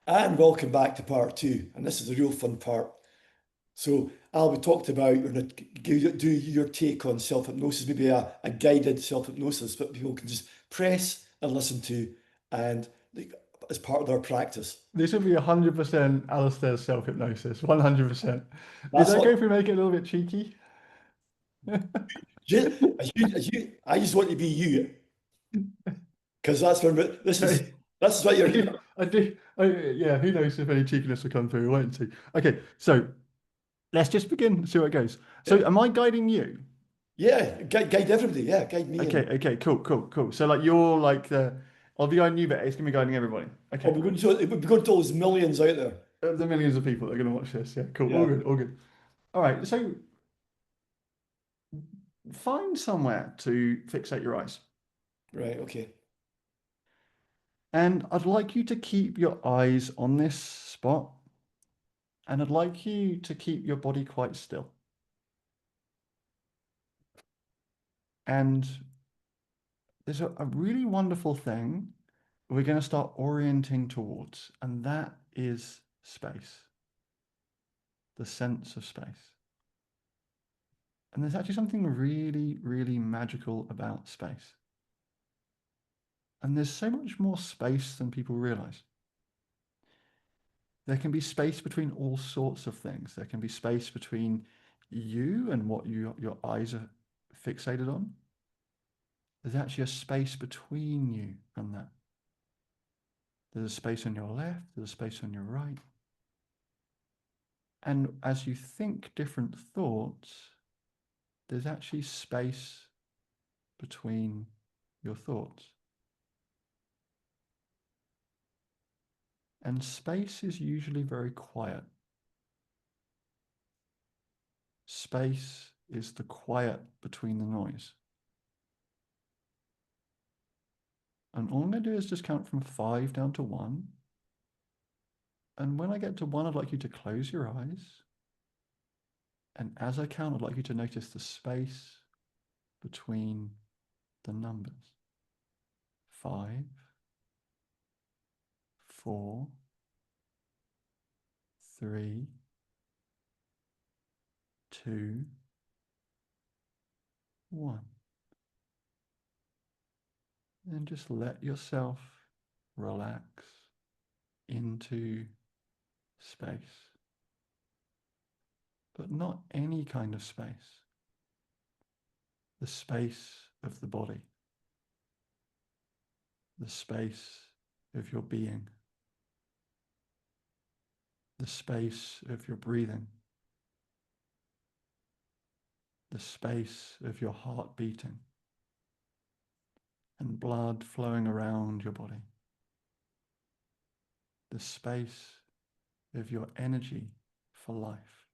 And welcome back to part two. And this is a real fun part. So, Al, we talked about, we're going to do your take on self-hypnosis, maybe a guided self-hypnosis that people can just press and listen to and like, as part of their practice. This would be 100% Alistair's self-hypnosis, 100%. Is That's that what, going to make it a little bit cheeky? I just want to be you because that's when Okay. this is what you're I here. do, yeah, who knows if any cheekiness will come through, wait and see. Okay, so let's just begin, see how it goes. So Yeah, am I guiding you? yeah, guide everybody. Yeah, guide me Okay, and okay, cool. So like you're like I'll be guiding you, but it's gonna be guiding everybody. oh, Okay. we're going to all those millions out there. The millions of people that are gonna watch this. Yeah, cool. All Yeah, good, all good. All right, so find somewhere to fixate your eyes. right, okay. And I'd like you to keep your eyes on this spot, and I'd like you to keep your body quite still. And there's a really wonderful thing we're going to start orienting towards, and that is space, the sense of space. And there's actually something really, really magical about space. And there's so much more space than people realize. There can be space between all sorts of things. There can be space between you and what your eyes are fixated on. There's actually a space between you and that. There's a space on your left, there's a space on your right. And as you think different thoughts, there's actually space between your thoughts. And space is usually very quiet. Space is the quiet between the noise. And all I'm going to do is just count from 5 down to 1. And when I get to 1, I'd like you to close your eyes. And as I count, I'd like you to notice the space between the numbers. 5, 4, 3, 2, 1. And just let yourself relax into space. But not any kind of space. The space of the body. The space of your being. The space of your breathing. The space of your heart beating and blood flowing around your body. The space of your energy for life.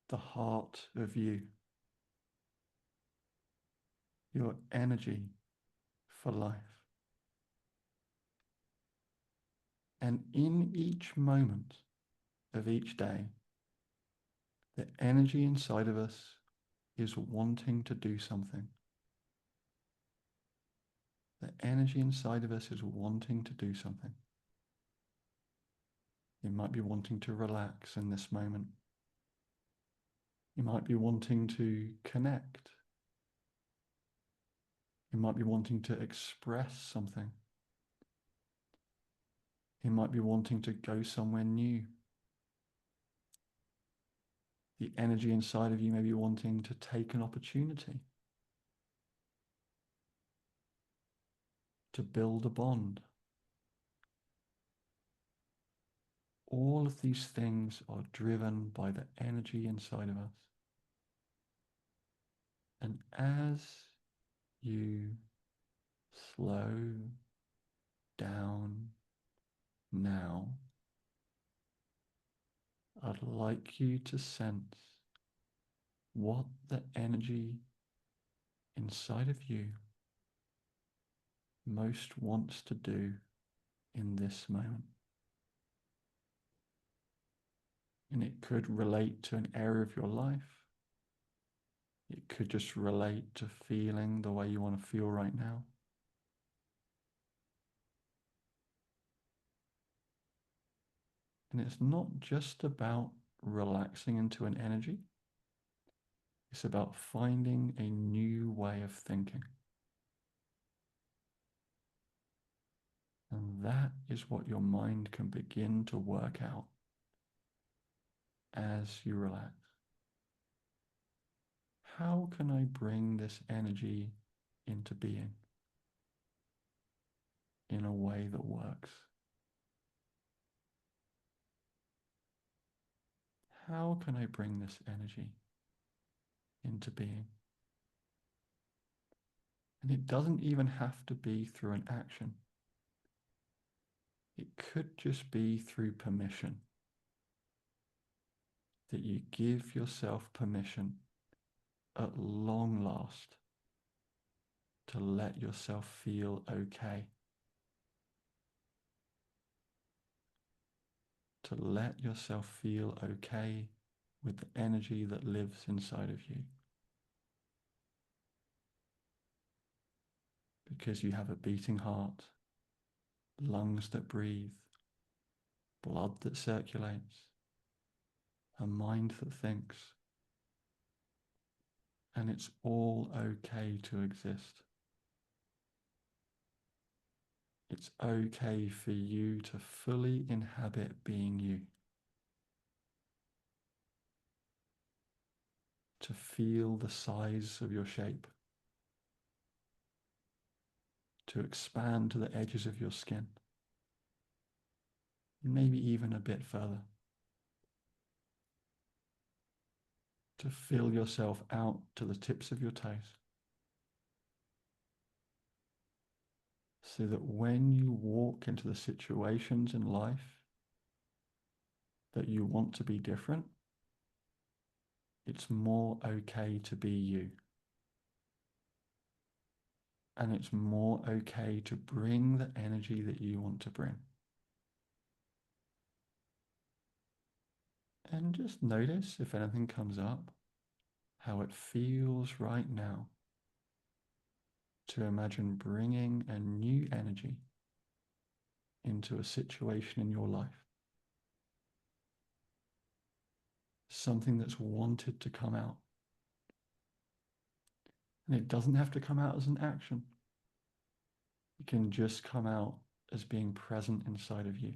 The heart of you. Your energy for life. And in each moment of each day, the energy inside of us is wanting to do something. The energy inside of us is wanting to do something. You might be wanting to relax in this moment. You might be wanting to connect. You might be wanting to express something. You might be wanting to go somewhere new. The energy inside of you may be wanting to take an opportunity, to build a bond. All of these things are driven by the energy inside of us. And as you slow down now, I'd like you to sense what the energy inside of you most wants to do in this moment. And it could relate to an area of your life. It could just relate to feeling the way you want to feel right now. And it's not just about relaxing into an energy. It's about finding a new way of thinking. And that is what your mind can begin to work out as you relax. How can I bring this energy into being in a way that works? How can I bring this energy into being? And it doesn't even have to be through an action. It could just be through permission. That you give yourself permission at long last to let yourself feel okay. To let yourself feel okay with the energy that lives inside of you. Because you have a beating heart, lungs that breathe, blood that circulates, a mind that thinks, and it's all okay to exist. It's okay for you to fully inhabit being you, to feel the size of your shape, to expand to the edges of your skin, maybe even a bit further, to fill yourself out to the tips of your toes, so that when you walk into the situations in life that you want to be different, it's more okay to be you. And it's more okay to bring the energy that you want to bring. And just notice if anything comes up, how it feels right now to imagine bringing a new energy into a situation in your life. Something that's wanted to come out. And it doesn't have to come out as an action. It can just come out as being present inside of you.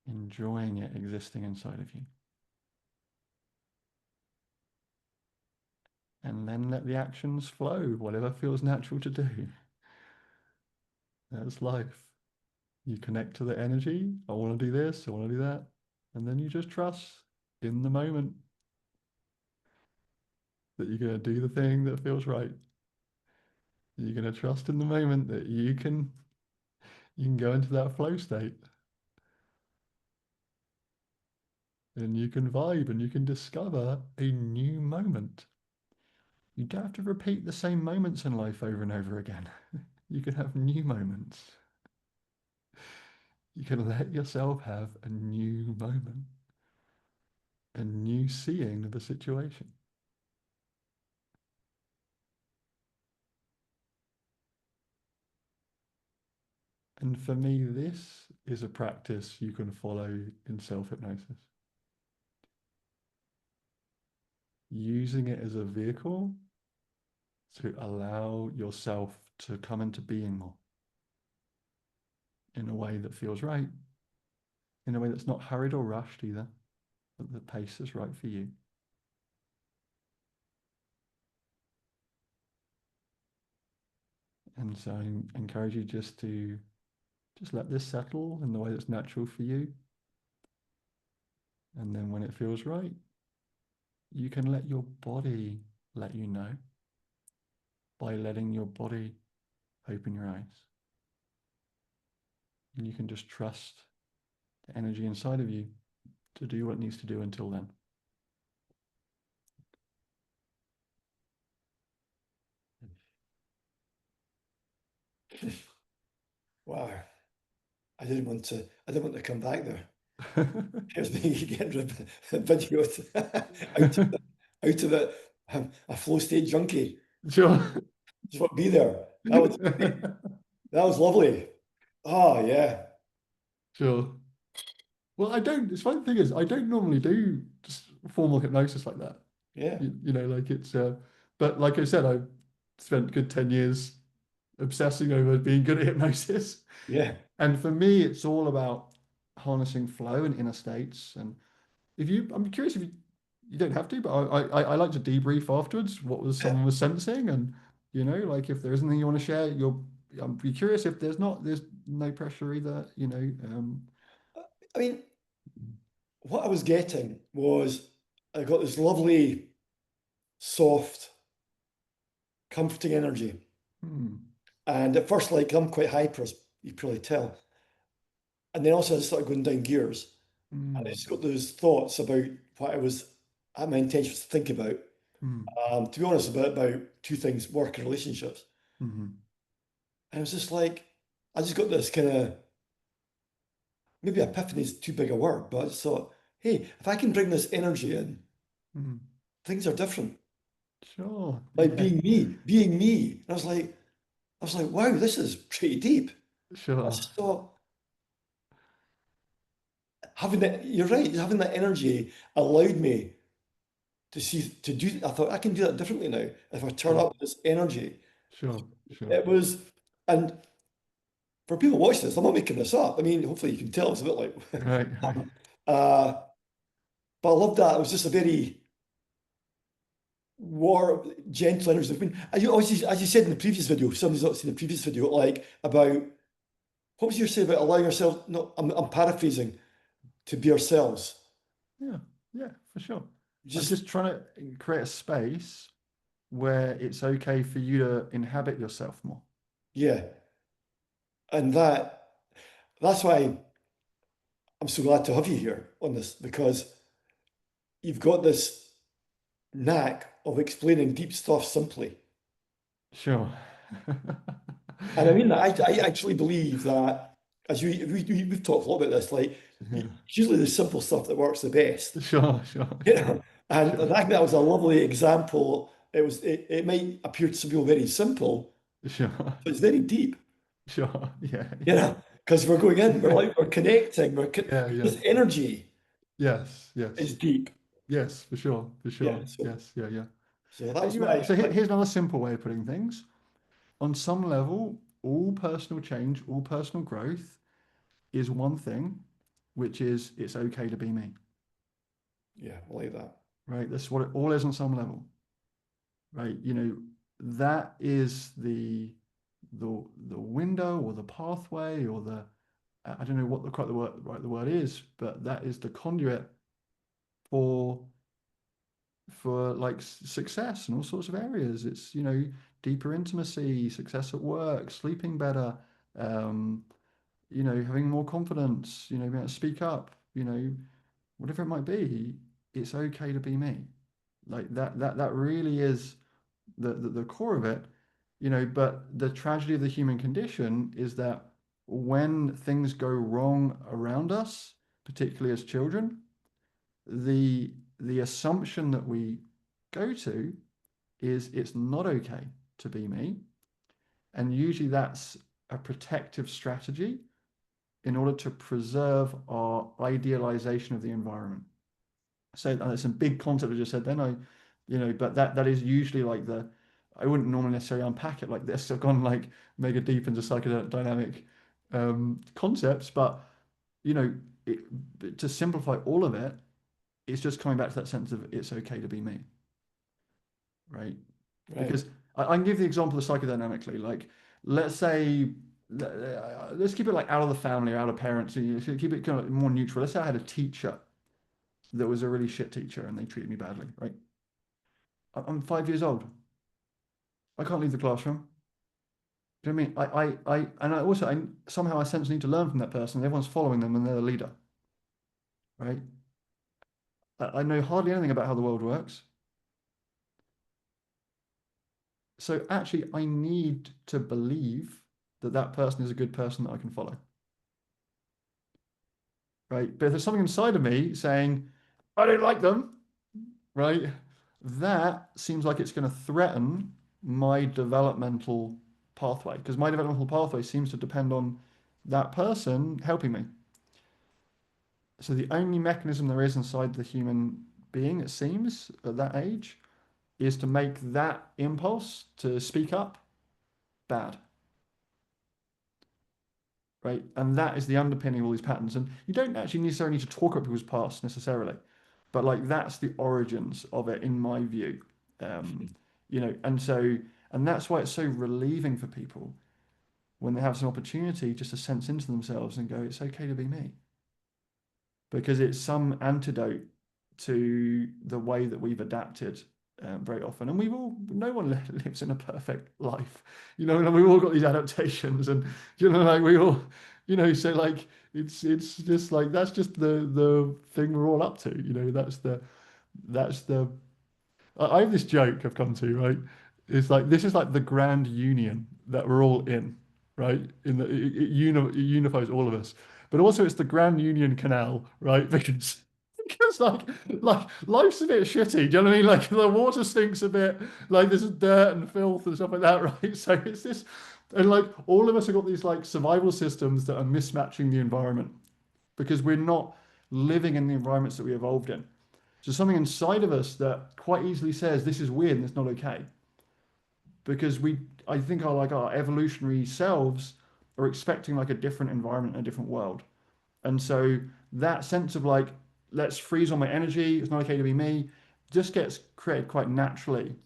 Enjoying it existing inside of you. And then let the actions flow, whatever feels natural to do. That's life. You connect to the energy. I want to do this, I want to do that. And then you just trust in the moment that you're going to do the thing that feels right. You're going to trust in the moment that you can go into that flow state. And you can vibe and you can discover a new moment. You don't have to repeat the same moments in life over and over again. You can have new moments. You can let yourself have a new moment, a new seeing of the situation. And for me, this is a practice you can follow in self-hypnosis. Using it as a vehicle to allow yourself to come into being more in a way that feels right, in a way that's not hurried or rushed either, but the pace is right for you. And so I encourage you just to let this settle in the way that's natural for you. And then when it feels right, you can let your body let you know by letting your body open your eyes. And you can just trust the energy inside of you to do what it needs to do until then. Wow. I didn't want to come back there. Here's me getting videos out of it. I'm a flow state junkie. Sure. Just want to be there. That was great. That was lovely. Oh yeah. Sure. Well, I don't. It's funny thing is, I don't normally do just formal hypnosis like that. Yeah, You know, like it's. But like I said, I spent good 10 years obsessing over being good at hypnosis, yeah, and for me, it's all about harnessing flow and inner states. And if you, I'm curious if you don't have to, but I like to debrief afterwards what was yeah. someone was sensing, and you know, like if there's anything you want to share, I'm be curious if there's not, there's no pressure either. You know, I mean, what I was getting was I got this lovely, soft, comforting energy. hmm, And at first, like, I'm quite hyper, as you can probably tell. And then also I started going down gears. And I hmm, just got those thoughts about what I was, had my intention was to think about. hmm, To be honest, about two things, work and relationships. hmm, And it was just like, I just got this kind of, maybe epiphany is too big a word, but I just thought, hey, if I can bring this energy in, hmm. things are different. Sure. Like Yeah. being me. And I was like, wow, this is pretty deep. I Sure. just thought, having that, you're right, having that energy allowed me to see, to do, I thought I can do that differently now. If I turn Sure. up with this energy, Sure. Sure. it was, and for people watching this, I'm not making this up. I mean, hopefully you can tell it's a bit like, Right. Right. uh, but I love that. It was just a very warm, gentle energy. I mean, as you said in the previous video, if somebody's not seen the previous video, like about, what was your say about allowing yourself, no, I'm paraphrasing, to be ourselves. Yeah. Yeah, for sure. Like Just, just trying to create a space where it's okay for you to inhabit yourself more. yeah. And that's why I'm so glad to have you here on this, because you've got this knack of explaining deep stuff simply. Sure. And I mean that I actually believe that, as we've talked a lot about this, like Yeah. it's usually the simple stuff that works the best. Sure. Sure. You Sure. know? And Sure. I think that was a lovely example. It might appear to some people very simple, Sure. but it's very deep. Sure. Yeah. You know, because we're going in, Yeah. we're connecting, Yeah. Yeah. this energy Yes. Yes. is deep. Yes, for sure. For Yeah. sure. Yes. Yeah. Yeah. So that And was you know, my, so here's another simple way of putting things. On some level, all personal change, all personal growth is one thing, which is it's okay to be me, yeah, I like that. right? That's what it all is on some level, right? You know, that is the window or the pathway or the I don't know what the quite the word is, but that is the conduit for like success in all sorts of areas. It's, you know, deeper intimacy, success at work, sleeping better, um, you know, having more confidence, you know, being able to speak up, you know, whatever it might be, it's okay to be me. Like that really is the core of it, you know, but the tragedy of the human condition is that when things go wrong around us, particularly as children, the assumption that we go to is it's not okay to be me. And usually that's a protective strategy in order to preserve our idealization of the environment. So that's a big concept I just said then. You know, but that is usually like I wouldn't normally necessarily unpack it like this. I've gone like mega deep into psychodynamic concepts, but you know, to simplify all of it, it's just coming back to that sense of it's okay to be me, right? Right. Because I can give the example of psychodynamically. Like, let's say, let's keep it like out of the family or out of parents. You know, keep it kind of more neutral. Let's say I had a teacher that was a really shit teacher and they treated me badly, right? I'm 5 years old. I can't leave the classroom. Do you know what I mean? And I also, somehow I sense I need to learn from that person. Everyone's following them and they're the leader, right? I know hardly anything about how the world works. So actually, I need to believe that that person is a good person that I can follow, right? But if there's something inside of me saying, I don't like them, right? That seems like it's going to threaten my developmental pathway because my developmental pathway seems to depend on that person helping me. So the only mechanism there is inside the human being, it seems, at that age, is to make that impulse to speak up bad, right? And that is the underpinning of all these patterns. And you don't actually necessarily need to talk about people's past necessarily, but like that's the origins of it, in my view. Um, and that's why it's so relieving for people when they have some opportunity just to sense into themselves and go, it's okay to be me, because it's some antidote to the way that we've adapted very often. And no one lives in a perfect life, and we've all got these adaptations, and like we all, so like it's just like that's just the thing we're all up to. That's the I have this joke I've come to, right? It's like this is like the grand union that we're all in, right? In the it unifies all of us, but also it's the Grand Union Canal, right? Because like life's a bit shitty. Do you know what I mean? Like the water stinks a bit, like there's dirt and filth and stuff like that, right? So it's this, and like all of us have got these like survival systems that are mismatching the environment because we're not living in the environments that we evolved in. So something inside of us that quite easily says this is weird and it's not okay. Because I think our evolutionary selves are expecting like a different environment, a different world. And so that sense of like, let's freeze on my energy, it's not okay to be me, just gets created quite naturally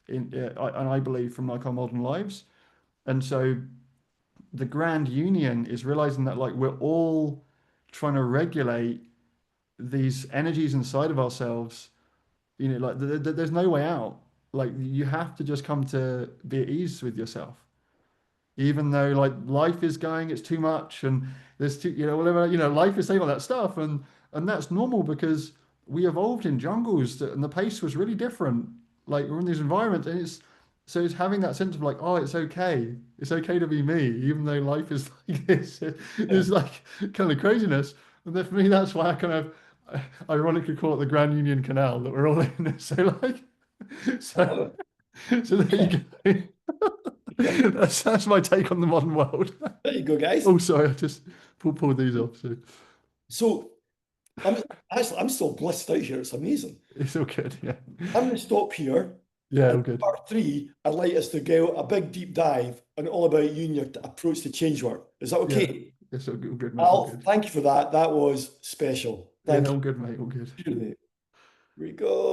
and I believe from like our modern lives. And so the grand union is realizing that like we're all trying to regulate these energies inside of ourselves, like there's no way out. Like you have to just come to be at ease with yourself, even though like life is going, it's too much, and there's too, whatever, life is saying all that stuff, and that's normal because we evolved in jungles and the pace was really different. Like we're in these environments, and it's having that sense of like, oh, it's okay to be me, even though life is like this, Yeah, it's like kind of craziness. And then for me, that's why I kind of ironically call it the Grand Union Canal that we're all in. So like, I so love so there you it. go. Yeah, That's my take on the modern world. there you go, guys. Oh, sorry, I just pulled these off. So So I'm I'm still blissed out here. It's amazing. it's all good. Yeah. I'm going to stop here. Yeah, And all good. part three, I'd like us to go a big deep dive on all about you and your approach to change work. Is that Yeah. okay? It's all good, mate. All Al, good. thank you for that. That was special. Yeah, Thank all good, mate. All good. you. Here we go.